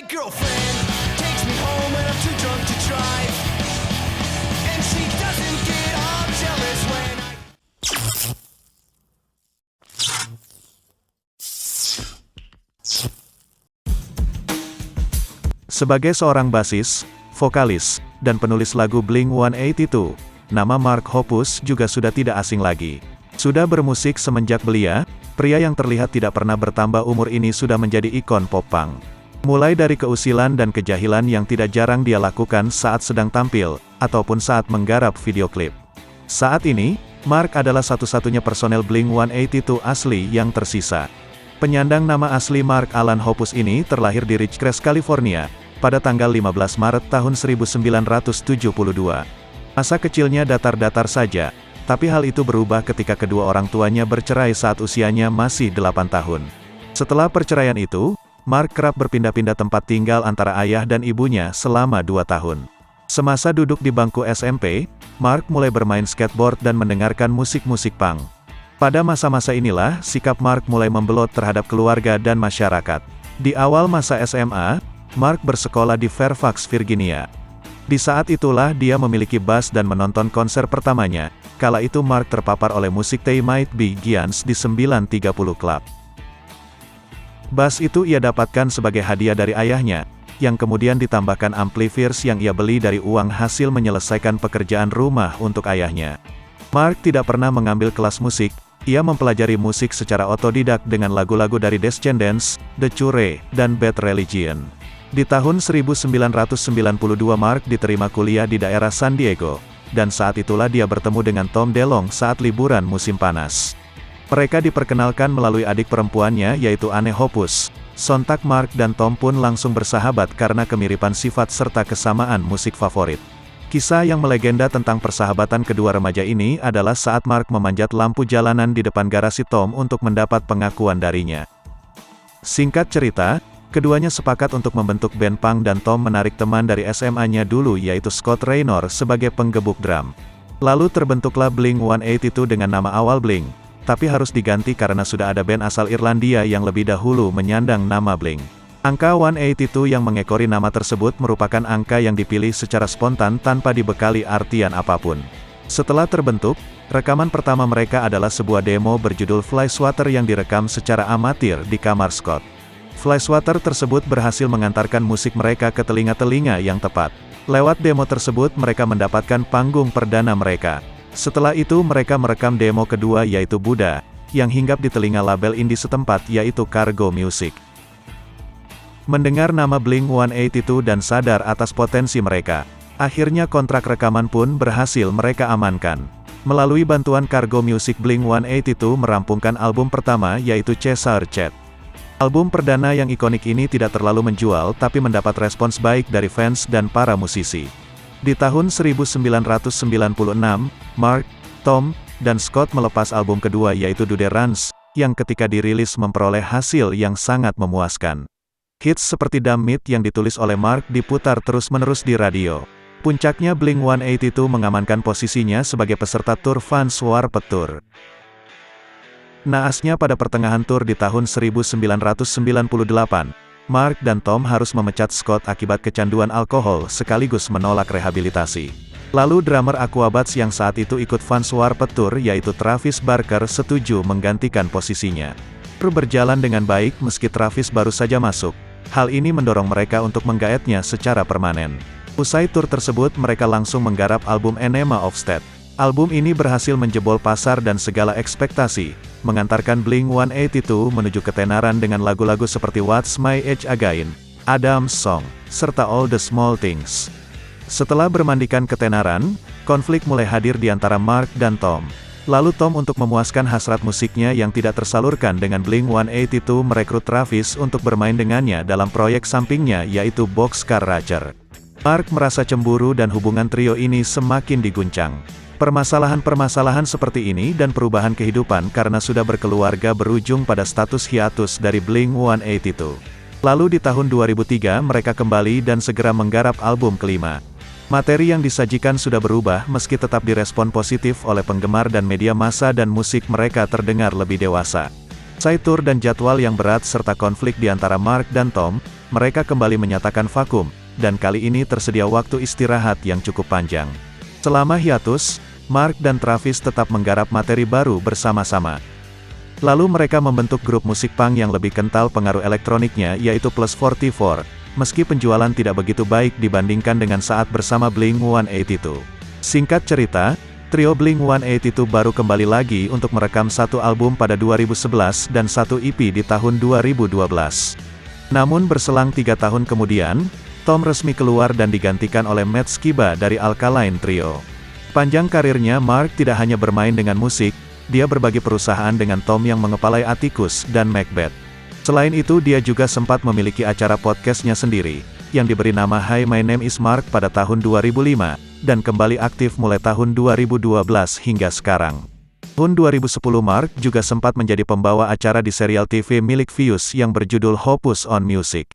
My girlfriend takes me home when I'm too drunk to drive, and she doesn't get all jealous when I... Sebagai seorang basis, vokalis, dan penulis lagu Blink-182, nama Mark Hoppus juga sudah tidak asing lagi. Sudah bermusik semenjak belia, pria yang terlihat tidak pernah bertambah umur ini sudah menjadi ikon pop punk. Mulai dari keusilan dan kejahilan yang tidak jarang dia lakukan saat sedang tampil, ataupun saat menggarap video klip. Saat ini, Mark adalah satu-satunya personel Blink-182 asli yang tersisa. Penyandang nama asli Mark Alan Hoppus ini terlahir di Ridgecrest, California, pada tanggal 15 Maret tahun 1972. Masa kecilnya datar-datar saja, tapi hal itu berubah ketika kedua orang tuanya bercerai saat usianya masih 8 tahun. Setelah perceraian itu, Mark kerap berpindah-pindah tempat tinggal antara ayah dan ibunya selama 2 tahun. Semasa duduk di bangku SMP, Mark mulai bermain skateboard dan mendengarkan musik-musik punk. Pada masa-masa inilah, sikap Mark mulai membelot terhadap keluarga dan masyarakat. Di awal masa SMA, Mark bersekolah di Fairfax, Virginia. Di saat itulah dia memiliki bass dan menonton konser pertamanya. Kala itu Mark terpapar oleh musik They Might Be Giants di 930 Club. Bass itu ia dapatkan sebagai hadiah dari ayahnya, yang kemudian ditambahkan amplifiers yang ia beli dari uang hasil menyelesaikan pekerjaan rumah untuk ayahnya. Mark tidak pernah mengambil kelas musik, ia mempelajari musik secara otodidak dengan lagu-lagu dari Descendants, The Cure, dan Bad Religion. Di tahun 1992 Mark diterima kuliah di daerah San Diego, dan saat itulah dia bertemu dengan Tom DeLonge saat liburan musim panas. Mereka diperkenalkan melalui adik perempuannya yaitu Anne Hoppus. Sontak Mark dan Tom pun langsung bersahabat karena kemiripan sifat serta kesamaan musik favorit. Kisah yang melegenda tentang persahabatan kedua remaja ini adalah saat Mark memanjat lampu jalanan di depan garasi Tom untuk mendapat pengakuan darinya. Singkat cerita, keduanya sepakat untuk membentuk band punk dan Tom menarik teman dari SMA-nya dulu yaitu Scott Raynor sebagai penggebuk drum. Lalu terbentuklah Blink-182 dengan nama awal Blink, tapi harus diganti karena sudah ada band asal Irlandia yang lebih dahulu menyandang nama Blink. Angka 182 yang mengekori nama tersebut merupakan angka yang dipilih secara spontan tanpa dibekali artian apapun. Setelah terbentuk, rekaman pertama mereka adalah sebuah demo berjudul Fly Swatter yang direkam secara amatir di kamar Scott. Fly Swatter tersebut berhasil mengantarkan musik mereka ke telinga-telinga yang tepat. Lewat demo tersebut mereka mendapatkan panggung perdana mereka. Setelah itu mereka merekam demo kedua yaitu Buddha, yang hinggap di telinga label indie setempat yaitu Cargo Music. Mendengar nama Blink-182 dan sadar atas potensi mereka, akhirnya kontrak rekaman pun berhasil mereka amankan. Melalui bantuan Cargo Music Blink-182 merampungkan album pertama yaitu Cheshire Cat. Album perdana yang ikonik ini tidak terlalu menjual tapi mendapat respons baik dari fans dan para musisi. Di tahun 1996, Mark, Tom, dan Scott melepas album kedua yaitu Do the Runs, yang ketika dirilis memperoleh hasil yang sangat memuaskan. Hits seperti Damn It yang ditulis oleh Mark diputar terus-menerus di radio. Puncaknya Blink-182 mengamankan posisinya sebagai peserta tur Vans Warped Tour. Naasnya pada pertengahan tur di tahun 1998, Mark dan Tom harus memecat Scott akibat kecanduan alkohol sekaligus menolak rehabilitasi. Lalu drummer Aquabats yang saat itu ikut Vans Warped Tour yaitu Travis Barker setuju menggantikan posisinya. Tur berjalan dengan baik meski Travis baru saja masuk. Hal ini mendorong mereka untuk menggaetnya secara permanen. Usai tur tersebut mereka langsung menggarap album Enema of State. Album ini berhasil menjebol pasar dan segala ekspektasi, mengantarkan Blink-182 menuju ketenaran dengan lagu-lagu seperti What's My Age Again, Adam's Song, serta All the Small Things. Setelah bermandikan ketenaran, konflik mulai hadir di antara Mark dan Tom. Lalu Tom untuk memuaskan hasrat musiknya yang tidak tersalurkan dengan Blink-182 merekrut Travis untuk bermain dengannya dalam proyek sampingnya yaitu Boxcar Racer. Mark merasa cemburu dan hubungan trio ini semakin diguncang. Permasalahan-permasalahan seperti ini dan perubahan kehidupan karena sudah berkeluarga berujung pada status hiatus dari Blink-182. Lalu di tahun 2003 mereka kembali dan segera menggarap album kelima. Materi yang disajikan sudah berubah meski tetap direspon positif oleh penggemar dan media massa dan musik mereka terdengar lebih dewasa. Usai tur dan jadwal yang berat serta konflik di antara Mark dan Tom, mereka kembali menyatakan vakum, dan kali ini tersedia waktu istirahat yang cukup panjang. Selama hiatus, Mark dan Travis tetap menggarap materi baru bersama-sama. Lalu mereka membentuk grup musik punk yang lebih kental pengaruh elektroniknya yaitu Plus 44, meski penjualan tidak begitu baik dibandingkan dengan saat bersama Blink-182. Singkat cerita, trio Blink-182 baru kembali lagi untuk merekam satu album pada 2011 dan satu EP di tahun 2012. Namun berselang 3 tahun kemudian, Tom resmi keluar dan digantikan oleh Matt Skiba dari Alkaline Trio. Panjang karirnya Mark tidak hanya bermain dengan musik, dia berbagi perusahaan dengan Tom yang mengepalai Atticus dan Macbeth. Selain itu dia juga sempat memiliki acara podcastnya sendiri, yang diberi nama Hi My Name is Mark pada tahun 2005, dan kembali aktif mulai tahun 2012 hingga sekarang. Tahun 2010 Mark juga sempat menjadi pembawa acara di serial TV milik Vius yang berjudul Hopus on Music.